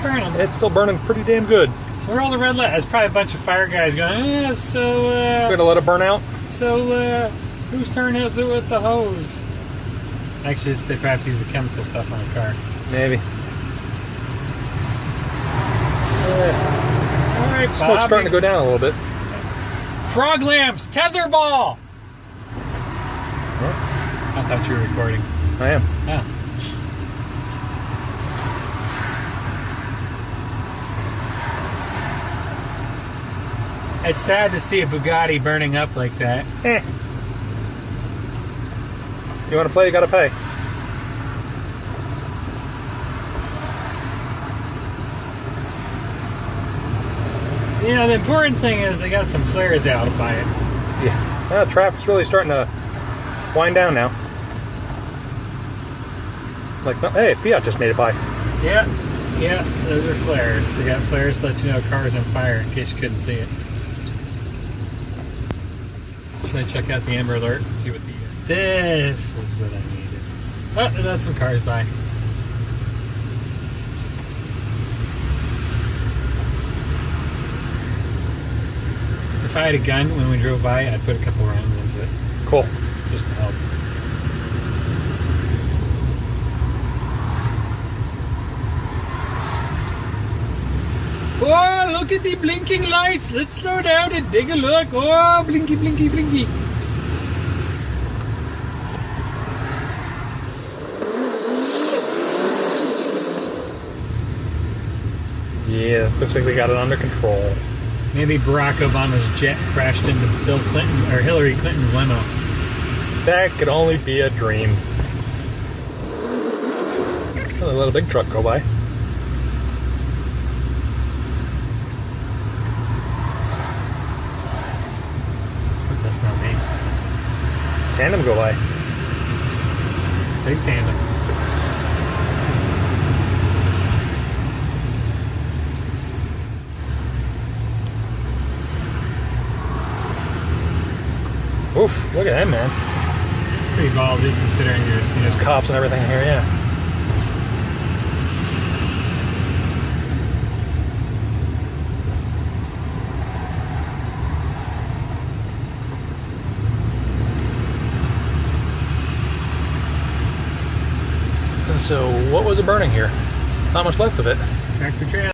burning. It's still burning pretty damn good. So where are all the red lights? There's probably a bunch of fire guys going, We're gonna let it burn out. So, whose turn is it with the hose? Actually, they probably have to use the chemical stuff on the car. Maybe. All right, Smoke's Bobby. starting to go down a little bit. Frog lamps, tetherball. What? I thought you were recording. I am. Oh. It's sad to see a Bugatti burning up like that. You want to play, you gotta pay. You know, the important thing is they got some flares out by it. Yeah. Well, traffic's really starting to wind down now. Like, no, hey, Fiat just made it by. Yeah, those are flares. They got flares to let you know a car's on fire in case you couldn't see it. Should I check out the Amber Alert and see what the... This is what I needed. Oh, that's some cars by. If I had a gun when we drove by, I'd put a couple rounds into it. Cool. Just to help. Oh, look at the blinking lights. Let's slow down and take a look. Oh, blinky, blinky, blinky. Yeah, looks like they got it under control. Maybe Barack Obama's jet crashed into Bill Clinton or Hillary Clinton's limo. That could only be a dream. Oh, let a big truck go by. That's not me. Tandem go by. Big tandem. Oof, look at that, man. It's pretty ballsy considering There's cops and everything here, yeah. So, what was it burning here? Not much left of it. Tractor trailer.